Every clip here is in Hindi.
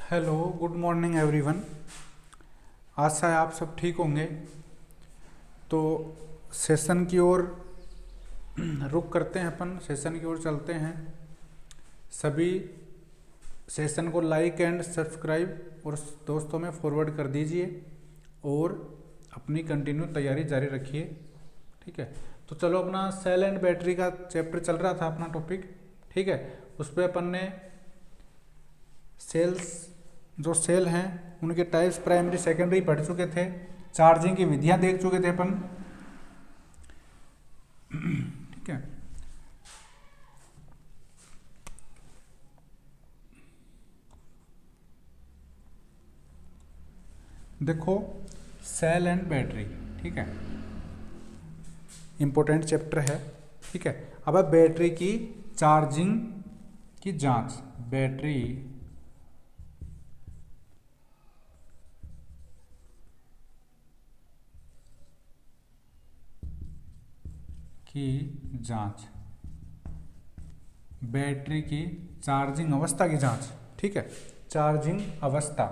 Hello, good morning everyone. आशा है आप सब ठीक होंगे। तो सेशन की ओर रुक करते हैं, अपन सेशन की ओर चलते हैं। सभी सेशन को लाइक एंड सब्सक्राइब और दोस्तों में फॉरवर्ड कर दीजिए और अपनी कंटिन्यू तैयारी जारी रखिए। ठीक है, तो चलो अपना सेल एंड बैटरी का चैप्टर चल रहा था अपना टॉपिक। ठीक है, उस पर अपन ने सेल्स जो सेल हैं उनके टाइप्स प्राइमरी सेकेंडरी पढ़ चुके थे, चार्जिंग की विधियां देख चुके थे अपन। ठीक है, देखो सेल एंड बैटरी, ठीक है, इंपॉर्टेंट चैप्टर है। ठीक है, अब है बैटरी की चार्जिंग की जांच। बैटरी की जांच, बैटरी की चार्जिंग अवस्था की जांच। ठीक है, चार्जिंग अवस्था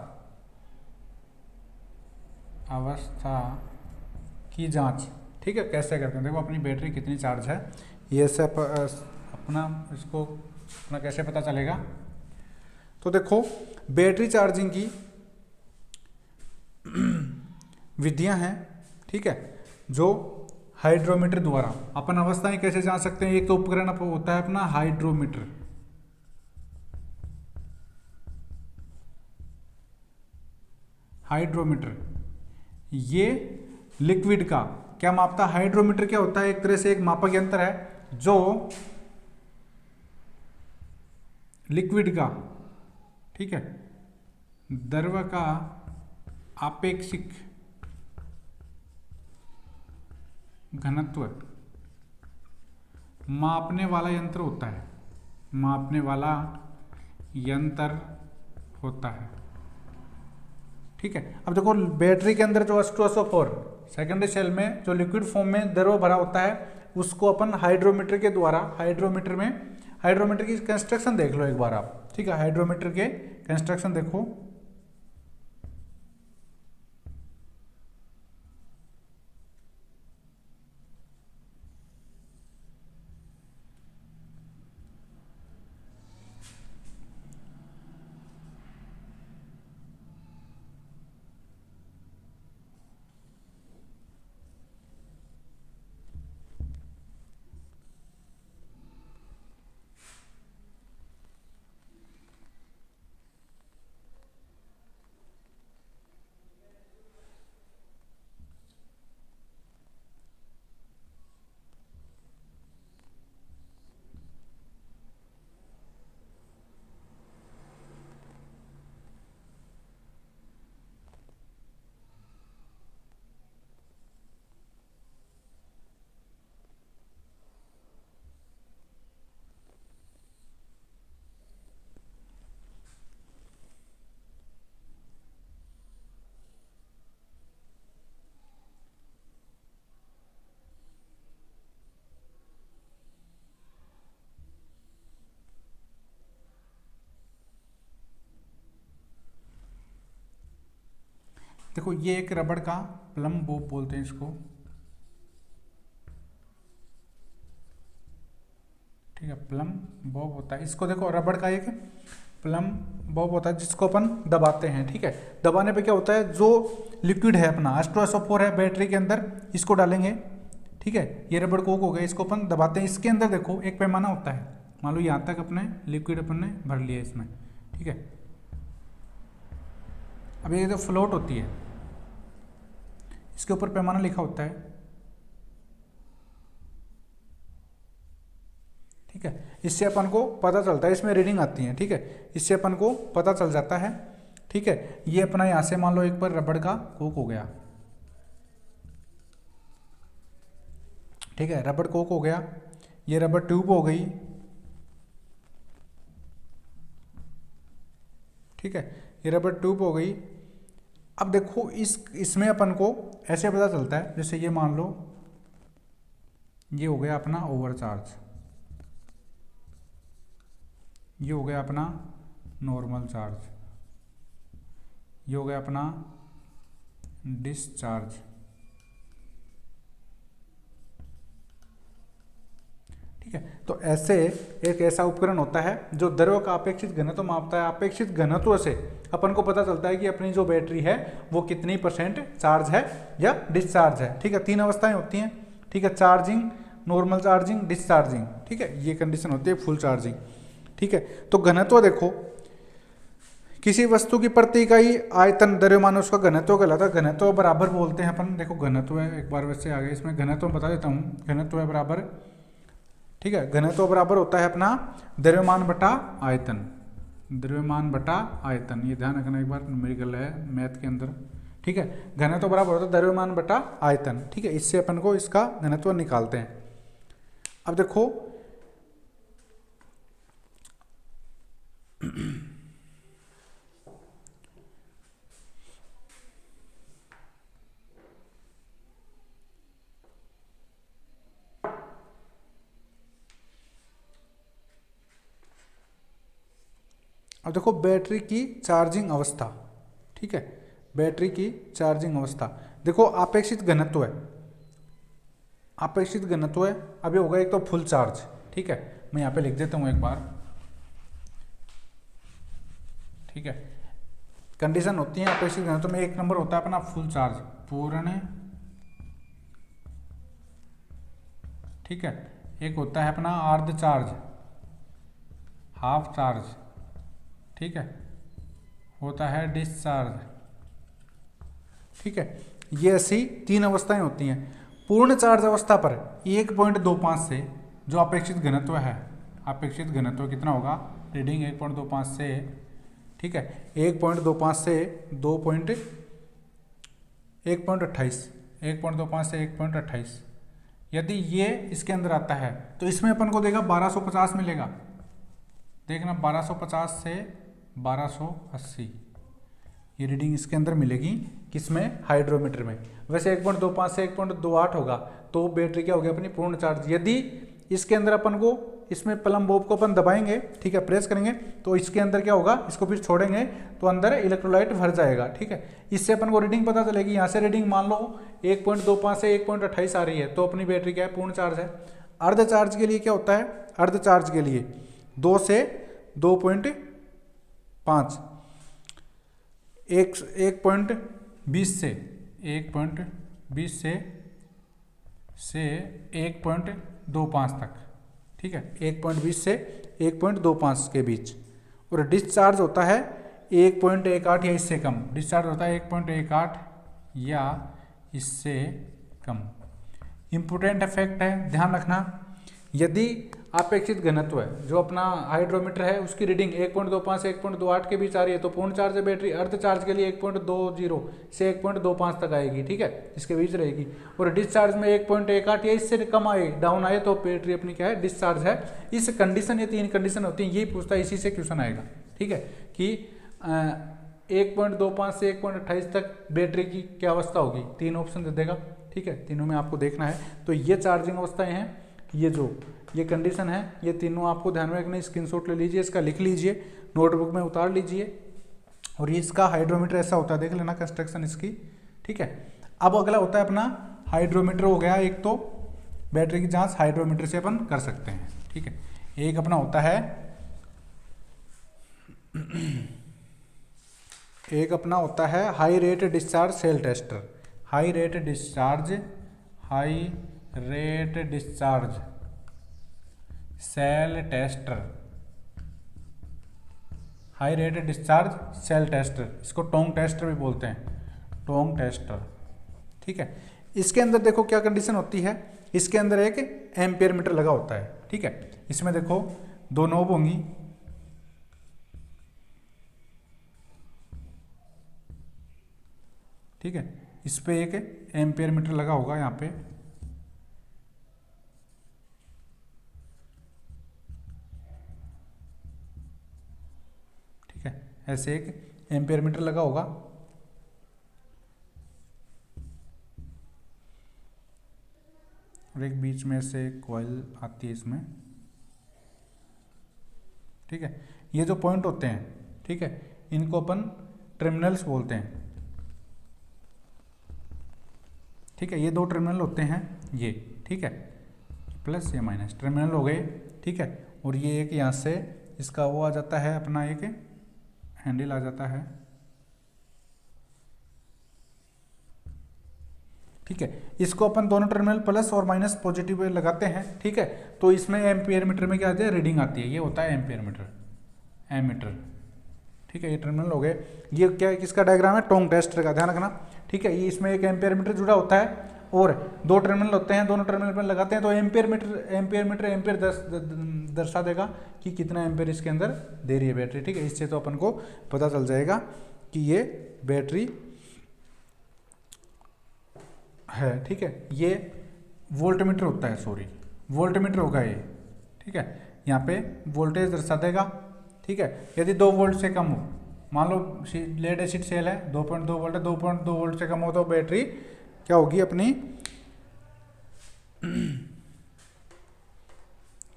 की जांच। ठीक है, कैसे करते हैं, देखो अपनी बैटरी कितनी चार्ज है ये सब अपना इसको अपना कैसे पता चलेगा। तो देखो बैटरी चार्जिंग की विधियां हैं। ठीक है, जो हाइड्रोमीटर द्वारा अपन अवस्थाएं कैसे जान सकते हैं। एक तो उपकरण होता है अपना हाइड्रोमीटर। हाइड्रोमीटर ये लिक्विड का क्या मापता है। हाइड्रोमीटर क्या होता है, एक तरह से एक मापक यंत्र है जो लिक्विड का, ठीक है, द्रव का आपेक्षिक घनत्व मापने वाला यंत्र होता है। मापने वाला यंत्र होता है। ठीक है, अब देखो बैटरी के अंदर जो H2SO4 सेकेंडरी सेल में जो लिक्विड फॉर्म में द्रव भरा होता है उसको अपन हाइड्रोमीटर के द्वारा, हाइड्रोमीटर की कंस्ट्रक्शन देख लो एक बार आप। ठीक है, हाइड्रोमीटर के कंस्ट्रक्शन देखो। देखो ये एक रबड़ का प्लम बॉब बोलते हैं इसको। ठीक है, प्लम बॉब होता है। इसको देखो रबड़ का एक प्लम बॉब होता है जिसको अपन दबाते हैं। ठीक है, दबाने पे क्या होता है, जो लिक्विड है अपना H2SO4 है बैटरी के अंदर, इसको डालेंगे। ठीक है, ये रबड़ कोक हो गया, इसको अपन दबाते हैं। इसके अंदर देखो एक पैमाना होता है, मान लो यहाँ तक अपने लिक्विड अपन ने भर लिया इसमें। ठीक है, अब ये जो फ्लोट होती है इसके ऊपर पैमाना लिखा होता है। ठीक है, इससे अपन को पता चलता है, इसमें रीडिंग आती है। ठीक है, इससे अपन को पता चल जाता है। ठीक है, ये अपना यहाँ से मान लो एक बार रबड़ का कोक हो गया। ठीक है, रबड़ कोक हो गया, ये रबड़ ट्यूब हो गई। ठीक है, ये रबड़ ट्यूब हो गई। अब देखो इसमें अपन को ऐसे पता चलता है, जैसे ये मान लो ये हो गया अपना ओवरचार्ज, ये हो गया अपना नॉर्मल चार्ज। ये हो गया अपना डिस्चार्ज। ठीक है, तो ऐसे एक ऐसा उपकरण होता है जो द्रव्य का अपेक्षित घनत्व मापता है। अपेक्षित घनत्व से अपन को पता चलता है कि अपनी जो बैटरी है वो कितनी % चार्ज है या डिस्चार्ज है। ठीक है, 3 अवस्थाएं होती हैं। ठीक है, चार्जिंग, नॉर्मल चार्जिंग, डिस्चार्जिंग। ठीक है, ये कंडीशन होती है फुल चार्जिंग। ठीक है, तो घनत्व देखो, किसी वस्तु की प्रति इकाई आयतन द्रव्यमान उसका घनत्व कहलाता है। घनत्व बराबर बोलते हैं अपन, देखो घनत्व है, एक बार वैसे आगे इसमें घनत्व बता देता हूँ। घनत्व है बराबर, ठीक है, घनत्व बराबर होता है अपना द्रव्यमान बटा आयतन। द्रव्यमान बटा आयतन, ये ध्यान रखना एक बार, न्यूमेरिकल है मैथ के अंदर। ठीक है, घनत्व बराबर होता है द्रव्यमान बटा आयतन। ठीक है, इससे अपन को इसका घनत्व निकालते हैं। अब देखो अब देखो बैटरी की चार्जिंग अवस्था। ठीक है, बैटरी की चार्जिंग अवस्था देखो, अपेक्षित घनत्व है, अपेक्षित घनत्व है। अभी होगा एक तो फुल चार्ज। ठीक है, मैं यहाँ पे लिख देता हूँ एक बार। ठीक है, कंडीशन होती है अपेक्षित घनत्व में, एक नंबर होता है अपना फुल चार्ज, पूर्ण। ठीक है, एक होता है अपना अर्ध चार्ज, हाफ चार्ज। ठीक है, होता है डिस्चार्ज। ठीक है, ये ऐसी 3 अवस्थाएं होती हैं। पूर्ण चार्ज अवस्था पर 1.25 से जो अपेक्षित घनत्व है, अपेक्षित घनत्व कितना होगा, रीडिंग 1.25 से, ठीक है, 1.25 से 1.28, 1.25 से 1.28, यदि ये इसके अंदर आता है तो इसमें अपन को देगा 1250 मिलेगा। देखना 1250 से 1280 ये रीडिंग इसके अंदर मिलेगी, किसमें, हाइड्रोमीटर में। वैसे 1.25 से 1.28 होगा तो बैटरी क्या होगी, अपनी पूर्ण चार्ज। यदि इसके अंदर अपन को, इसमें प्लम बॉब को अपन दबाएंगे, ठीक है, प्रेस करेंगे तो इसके अंदर क्या होगा, इसको फिर छोड़ेंगे तो अंदर इलेक्ट्रोलाइट भर जाएगा। ठीक है, इससे अपन को रीडिंग पता चलेगी। यहाँ से रीडिंग मान लो 1.25 से 1.28 आ रही है तो अपनी बैटरी क्या है, पूर्ण चार्ज है। अर्ध चार्ज के लिए क्या होता है, अर्ध चार्ज के लिए 2 से 2.5, 1.20 से 1.20 से 1.25 तक। ठीक है, 1.20 से 1.25 के बीच। और डिस्चार्ज होता है 1.18 या इससे कम। डिस्चार्ज होता है 1.18 या इससे कम। इम्पोर्टेंट इफेक्ट है, ध्यान रखना, यदि अपेक्षित घनत्व है, जो अपना हाइड्रोमीटर है उसकी रीडिंग 1.25 से 1.28 के बीच आ रही है तो पूर्ण चार्ज है बैटरी। अर्ध चार्ज के लिए 1.20 से 1.25 तक आएगी। ठीक है, इसके बीच रहेगी। और डिस्चार्ज में 1.18 या इससे कम आए, डाउन आए तो बैटरी अपनी क्या है, डिस्चार्ज है। इस कंडीशन, ये 3 कंडीशन होती हैं, यही पूछता है, इसी से क्वेश्चन आएगा। ठीक है, कि 1.25 से 1.28 तक बैटरी की क्या अवस्था होगी, 3 ऑप्शन दे देगा। ठीक है, तीनों में आपको देखना है। तो ये चार्जिंग अवस्थाएं हैं, ये कंडीशन है, ये तीनों आपको ध्यान में रखना। स्क्रीनशॉट ले लीजिए, इसका लिख लीजिए, नोटबुक में उतार लीजिए। और ये इसका हाइड्रोमीटर ऐसा होता है, देख लेना कंस्ट्रक्शन इसकी। ठीक है, अब अगला होता है अपना हाइड्रोमीटर हो गया। एक तो बैटरी की जांच हाइड्रोमीटर से अपन कर सकते हैं। ठीक है, एक अपना होता है high rate discharge cell tester. High rate discharge cell tester, high rate discharge cell tester, इसको टोंग टेस्टर भी बोलते हैं, टोंग टेस्टर। ठीक है, इसके अंदर देखो क्या कंडीशन होती है, इसके अंदर एक एम्पियर मीटर लगा होता है। ठीक है, इसमें देखो 2 नोब होंगी। ठीक है, इस पे एक एम्पियर मीटर लगा होगा यहाँ पे। ठीक है, ऐसे एक एम्पियर मीटर लगा होगा। और एक बीच में से कॉइल आती है इसमें। ठीक है, ये जो पॉइंट होते हैं, ठीक है, इनको अपन टर्मिनल्स बोलते हैं। ठीक है, ये दो टर्मिनल होते हैं ये, ठीक है, प्लस या माइनस टर्मिनल हो गए, ठीक है। और ये एक यहाँ से इसका वो आ जाता है, अपना एक हैंडल आ जाता है, ठीक है। इसको अपन दोनों टर्मिनल प्लस और माइनस पॉजिटिव लगाते हैं, ठीक है। तो इसमें एम्पियर मीटर में क्या आती है, रीडिंग आती है, ये होता है एम्पियर मीटर, एमीटर, ठीक है। ये टर्मिनल हो गए। ये क्या है, किसका डायग्राम है, टोंग टेस्टर का, ध्यान रखना, ठीक है। ये इसमें एक एम्पियर मीटर जुड़ा होता है और दो टर्मिनल होते हैं, दोनों टर्मिनल पर लगाते हैं तो एम्पियर मीटर एम्पियर दर्शा देगा कि कितना एम्पियर इसके अंदर दे रही है बैटरी, ठीक है। इससे तो अपन को पता चल जाएगा कि ये बैटरी है, ठीक है। ये वोल्ट मीटर होता है, सॉरी वोल्ट मीटर होगा ये, ठीक है। यहाँ पे वोल्टेज दर्शा देगा, ठीक है। यदि 2 वोल्ट से कम हो, मान लो लेड एसिड सेल है, 2.2 वोल्ट है, 2.2 वोल्ट से कम हो तो बैटरी क्या होगी अपनी,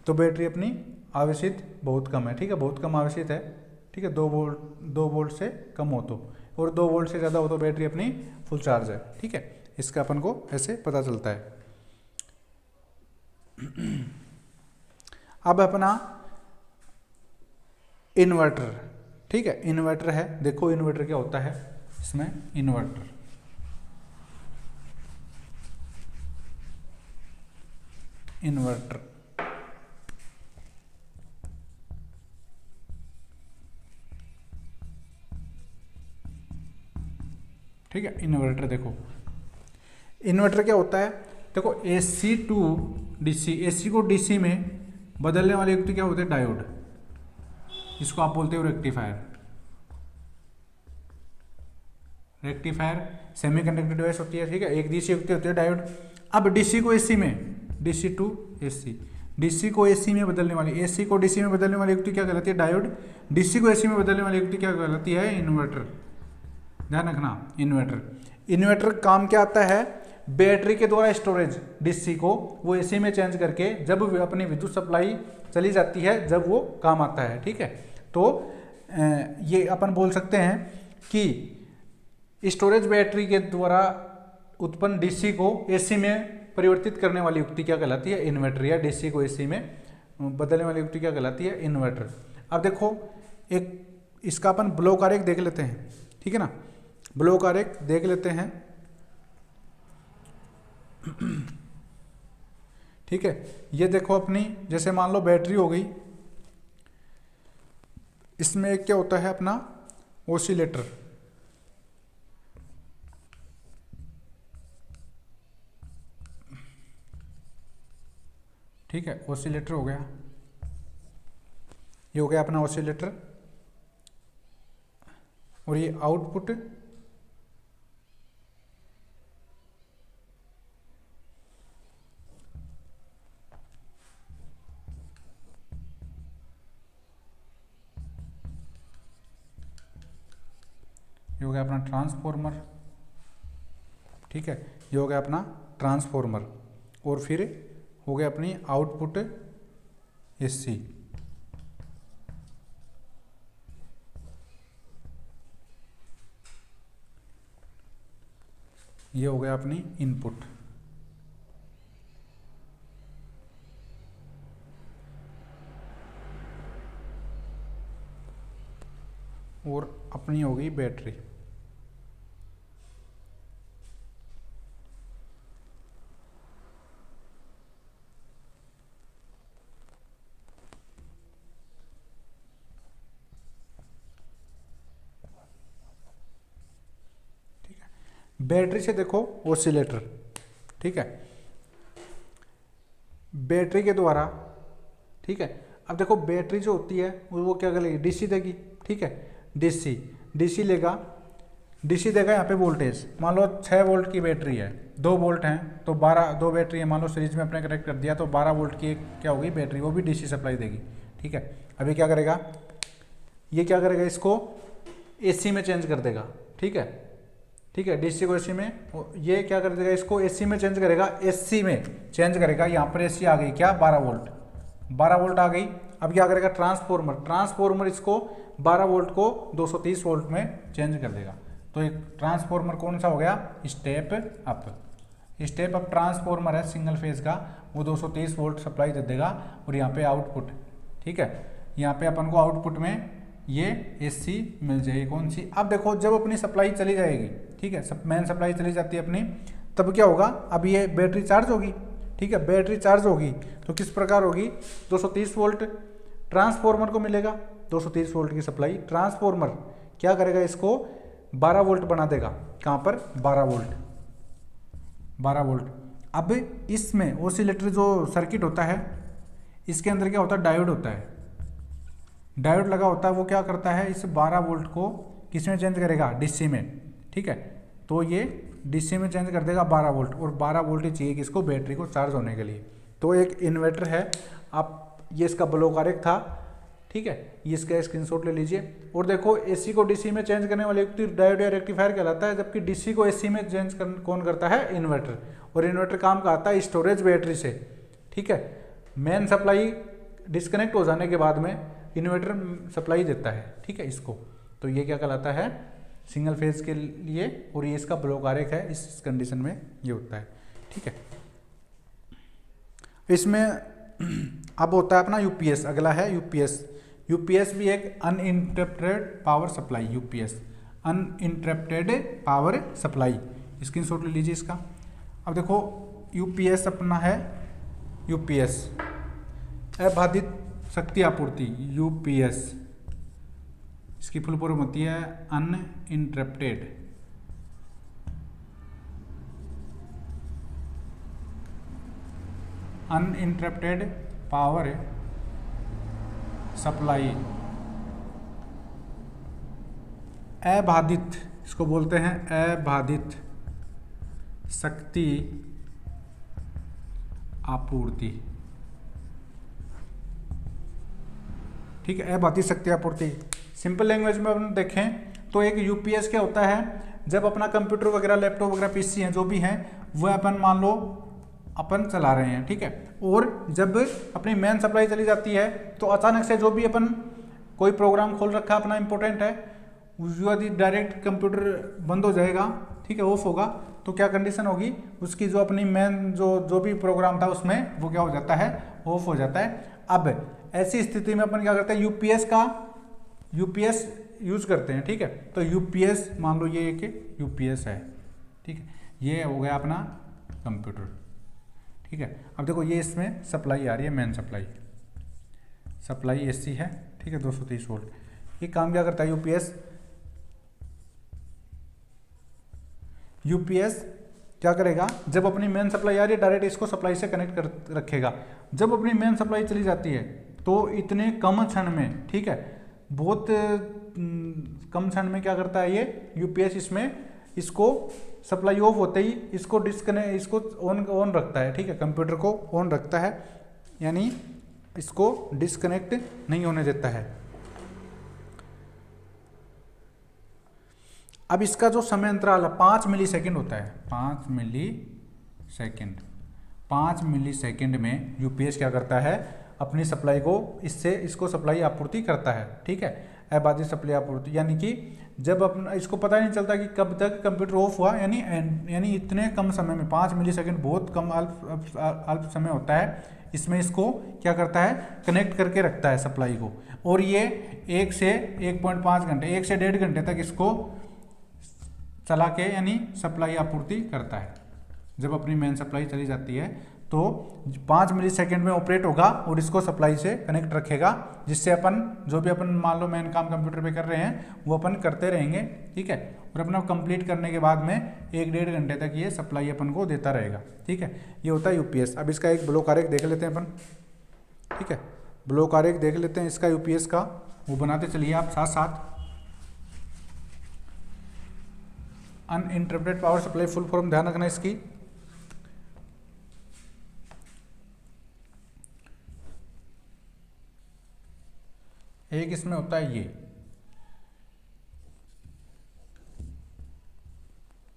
तो बैटरी अपनी आवेशित बहुत कम है, ठीक है, बहुत कम आवेशित है, ठीक है। 2 वोल्ट से कम हो तो, और 2 वोल्ट से ज़्यादा हो तो बैटरी अपनी फुल चार्ज है, ठीक है। इसका अपन को ऐसे पता चलता है। अब अपना इन्वर्टर, ठीक है, इन्वर्टर है, देखो इन्वर्टर क्या होता है, इसमें इन्वर्टर, ठीक है। इन्वर्टर देखो, इन्वर्टर क्या होता है, देखो एसी टू डीसी, एसी को डीसी में बदलने वाले युक्ति क्या होते हैं, डायोड, इसको आप बोलते हो रेक्टिफायर, सेमीकंडक्टर डिवाइस होती है, ठीक है। एक डीसी युक्ति होती है डायोड। अब डीसी को एसी में, डीसी टू एसी, डीसी को एसी में बदलने वाली, एसी को डीसी में बदलने वाली युक्ति क्या कहलाती है, डायोड। डीसी को एसी में बदलने वाली युक्ति क्या कहलाती है, इन्वर्टर, ध्यान रखना। इन्वर्टर काम क्या आता है, बैटरी के द्वारा स्टोरेज डीसी को वो एसी में चेंज करके जब अपनी विद्युत सप्लाई चली जाती है जब वो काम आता है, ठीक है। तो ये अपन बोल सकते हैं कि स्टोरेज बैटरी के द्वारा उत्पन्न डीसी को एसी में परिवर्तित करने वाली युक्ति क्या कहलाती है, इन्वर्टर, या डीसी को एसी में बदलने वाली युक्ति क्या कहलाती है, इन्वर्टर। अब देखो एक इसका अपन ब्लॉक आरेख देख लेते हैं, ठीक है ना, ब्लॉक आरेख देख लेते हैं, ठीक है। ये देखो अपनी, जैसे मान लो बैटरी हो गई, इसमें एक क्या होता है अपना ओसिलेटर, ठीक है, ओसिलेटर हो गया, ये हो गया अपना ओसिलेटर। और ये आउटपुट, ये हो गया अपना ट्रांसफॉर्मर, ठीक है, ये हो गया अपना ट्रांसफॉर्मर। और फिर हो गया अपनी आउटपुट एसी, ये हो गया अपनी इनपुट। और अपनी हो गई बैटरी, बैटरी से देखो ओसिलेटर, ठीक है, बैटरी के द्वारा, ठीक है। अब देखो बैटरी जो होती है वो क्या करेगी, डीसी देगी, ठीक है, डीसी लेगा, डीसी देगा यहाँ पे वोल्टेज, मान लो 6 वोल्ट की बैटरी है, 2 वोल्ट हैं तो 2 बैटरी है, मान लो सीरीज में अपने कनेक्ट कर दिया तो 12 वोल्ट की एक क्या होगी बैटरी, वो भी डीसी सप्लाई देगी, ठीक है। अभी क्या करेगा, ये क्या करेगा, इसको एसी में चेंज कर देगा, ठीक है, ठीक है, डीसी को एसी में, ये क्या कर देगा, इसको एसी में चेंज करेगा, एसी में चेंज करेगा। यहाँ पर एसी आ गई क्या, 12 वोल्ट आ गई। अब क्या करेगा ट्रांसफॉर्मर इसको 12 वोल्ट को 230 वोल्ट में चेंज कर देगा। तो एक ट्रांसफॉर्मर कौन सा हो गया, स्टेप अप ट्रांसफॉर्मर है सिंगल फेज का, वो 230 वोल्ट सप्लाई दे देगा। और यहाँ पे आउटपुट, ठीक है, यहाँ पे अपन को आउटपुट में ये एसी मिल जाएगी। कौन सी, अब देखो जब अपनी सप्लाई चली जाएगी, ठीक है, मेन सप्लाई चली जाती है अपनी, तब क्या होगा, अब ये बैटरी चार्ज होगी, ठीक है, बैटरी चार्ज होगी तो किस प्रकार होगी, 230 वोल्ट ट्रांसफॉर्मर को मिलेगा, 230 वोल्ट की सप्लाई। ट्रांसफॉर्मर क्या करेगा, इसको 12 वोल्ट बना देगा। कहाँ पर, 12 वोल्ट। अब इसमें ओसिलेटरी जो सर्किट होता है, इसके अंदर क्या होता है, डायोड होता है, डायोड लगा होता है। वो क्या करता है, इस 12 वोल्ट को किस में चेंज करेगा, डीसी में, ठीक है। तो ये डीसी में चेंज कर देगा 12 वोल्ट, और 12 वोल्ट ही चाहिए किसको, बैटरी को चार्ज होने के लिए। तो एक इन्वर्टर है, आप ये इसका ब्लॉक आरेख था, ठीक है, ये इसका स्क्रीनशॉट ले लीजिए। और देखो एसी को डीसी में चेंज करने वाले डायोड या रेक्टिफायर कहलाता है, जबकि डीसी को एसी में चेंज कौन करता है, इन्वर्टर। और इन्वर्टर काम का आता है स्टोरेज बैटरी से, ठीक है। मेन सप्लाई डिस्कनेक्ट हो जाने के बाद में इन्वर्टर सप्लाई देता है, ठीक है, इसको। तो ये क्या कहलाता है, सिंगल फेज के लिए। और ये इसका ब्लॉक आरेख है, इस कंडीशन में ये होता है, ठीक है। इसमें अब होता है अपना यूपीएस, अगला है यूपीएस भी एक uninterrupted power supply, UPS uninterrupted power supply, screenshot ले लीजिए इसका। अब देखो यूपीएस अपना है, यूपीएस अबाधित शक्ति आपूर्ति, यूपीएस, इसकी फुल फॉर्म होती है अनइंटरप्टेड पावर सप्लाई, अबाधित, इसको बोलते हैं अबाधित शक्ति आपूर्ति, ठीक है, अबाधित शक्ति आपूर्ति। सिंपल लैंग्वेज में अपन देखें तो एक यूपीएस क्या होता है, जब अपना कंप्यूटर वगैरह, लैपटॉप वगैरह, पीसी हैं जो भी हैं, वह अपन मान लो अपन चला रहे हैं, ठीक है। और जब अपनी मेन सप्लाई चली जाती है तो अचानक से जो भी अपन कोई प्रोग्राम खोल रखा अपना इंपॉर्टेंट है, यदि डायरेक्ट कंप्यूटर बंद हो जाएगा, ठीक है, ऑफ होगा, तो क्या कंडीशन होगी उसकी, जो अपनी मेन जो भी प्रोग्राम था उसमें वो क्या हो जाता है, ऑफ हो जाता है। अब ऐसी स्थिति में अपन क्या करते हैं, यूपीएस यूज करते हैं, ठीक है। तो यूपीएस मान लो ये एक यूपीएस है, ठीक है, ये हो गया अपना कंप्यूटर, ठीक है। अब देखो ये इसमें सप्लाई आ रही है, मेन सप्लाई एसी है, ठीक है, 230 वोल्ट। ये काम क्या करता है यूपीएस क्या करेगा, जब अपनी मेन सप्लाई आ रही है डायरेक्ट इसको सप्लाई से कनेक्ट कर रखेगा। जब अपनी मेन सप्लाई चली जाती है तो इतने कम क्षण में, ठीक है, बहुत कम क्षण में क्या करता है ये यूपीएस, इसको सप्लाई ऑफ होते ही इसको ऑन रखता है, ठीक है, कंप्यूटर को ऑन रखता है, यानी इसको डिस्कनेक्ट नहीं होने देता है। अब इसका जो समय अंतराल है 5 मिलीसेकंड होता है, 5 मिलीसेकंड में यूपीएस क्या करता है, अपनी सप्लाई को इसको सप्लाई आपूर्ति करता है, ठीक है, अबाधित सप्लाई आपूर्ति। यानी कि जब अपना इसको पता नहीं चलता कि कब तक कंप्यूटर ऑफ हुआ, यानी इतने कम समय में 5 मिलीसेकंड बहुत कम अल्प समय होता है, इसमें इसको क्या करता है, कनेक्ट करके रखता है सप्लाई को। और ये 1 से 1.5 घंटे, 1 से 1.5 घंटे तक इसको चला के यानी सप्लाई आपूर्ति करता है। जब अपनी मेन सप्लाई चली जाती है तो 5 मिलीसेकंड में ऑपरेट होगा और इसको सप्लाई से कनेक्ट रखेगा, जिससे अपन जो भी अपन मान लो मेन काम कंप्यूटर पे कर रहे हैं वो अपन करते रहेंगे, ठीक है। और अपना कंप्लीट करने के बाद में 1-1.5 घंटे तक ये सप्लाई अपन को देता रहेगा, ठीक है। ये होता है यूपीएस। अब इसका एक ब्लॉक आरेख देख लेते हैं अपन, ठीक है, ब्लॉक आरेख देख लेते हैं इसका यूपीएस का, वो बनाते चलिए आप साथ साथ। Uninterrupted power supply full form ध्यान रखना इसकी, एक इसमें होता है ये,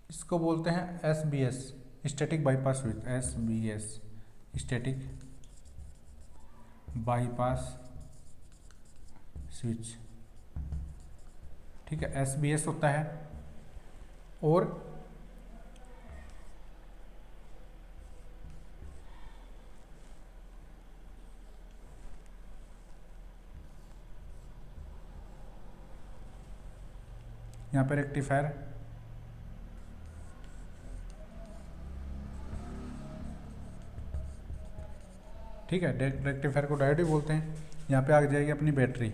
इसको बोलते हैं SBS, static bypass switch, SBS static bypass switch, ठीक है, SBS होता है। और यहाँ पे रेक्टिफायर, ठीक है, रेक्टिफायर को डायोड भी बोलते हैं। यहाँ पे आ जाएगी अपनी बैटरी,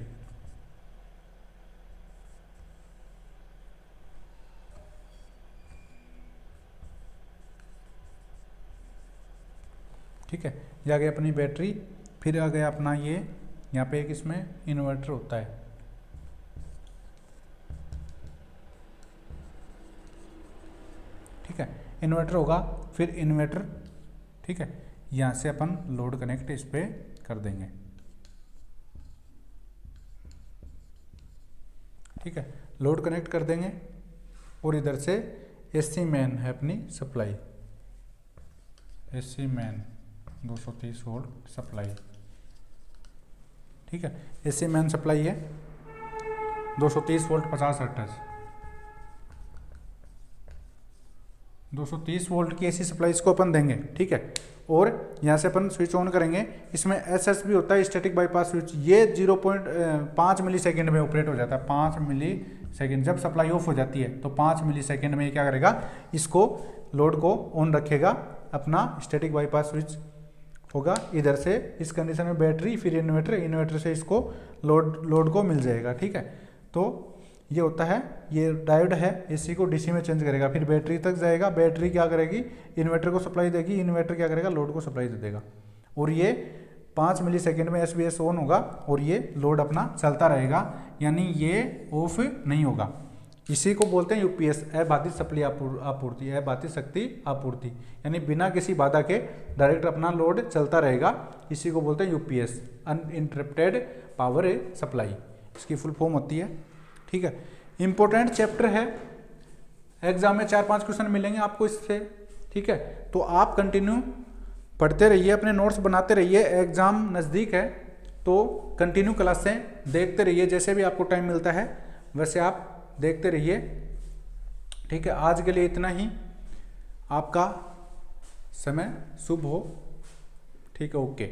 ठीक है, ये आ गई अपनी बैटरी। फिर आ गया अपना ये, यहाँ पे एक इसमें इन्वर्टर होता है, ठीक है, इन्वर्टर होगा। फिर इन्वर्टर, ठीक है, यहाँ से अपन लोड कनेक्ट इस पे कर देंगे, ठीक है, लोड कनेक्ट कर देंगे। और इधर से AC मेन है अपनी supply, AC main 230 volt supply, ठीक है, AC मेन सप्लाई है 230 वोल्ट 50 हर्ट्ज, 230 वोल्ट की AC सप्लाई इसको अपन देंगे, ठीक है। और यहाँ से अपन स्विच ऑन करेंगे। इसमें SS भी होता है, स्टैटिक बाईपास स्विच। ये 0.5 मिली सेकेंड में ऑपरेट हो जाता है, 5 मिली सेकेंड। जब सप्लाई ऑफ हो जाती है तो 5 मिली सेकेंड में क्या करेगा, इसको लोड को ऑन रखेगा। अपना स्टैटिक बाईपास स्विच होगा इधर से, इस कंडीशन में बैटरी, फिर इन्वर्टर, इन्वर्टर से इसको लोड को मिल जाएगा, ठीक है। तो ये होता है, ये डायोड है, AC को DC में चेंज करेगा, फिर बैटरी तक जाएगा। बैटरी क्या करेगी, इन्वर्टर को सप्लाई देगी, इन्वर्टर क्या करेगा, लोड को सप्लाई दे देगा। और ये 5 मिली सेकेंड में SBS ऑन होगा और ये लोड अपना चलता रहेगा, यानी ये ऑफ नहीं होगा। इसी को बोलते हैं UPS, अबाधित सप्लाई आपूर्ति, अबाधित शक्ति आपूर्ति, यानी बिना किसी बाधा के डायरेक्ट अपना लोड चलता रहेगा। इसी को बोलते हैं UPS, अनइंटरप्टेड पावर सप्लाई, इसकी फुल फॉर्म होती है, ठीक है। इंपॉर्टेंट चैप्टर है, एग्जाम में 4-5 क्वेश्चन मिलेंगे आपको इससे, ठीक है। तो आप कंटिन्यू पढ़ते रहिए, अपने नोट्स बनाते रहिए, एग्जाम नज़दीक है तो कंटिन्यू क्लासें देखते रहिए। जैसे भी आपको टाइम मिलता है वैसे आप देखते रहिए, ठीक है। आज के लिए इतना ही, आपका समय शुभ हो, ठीक है, ओके।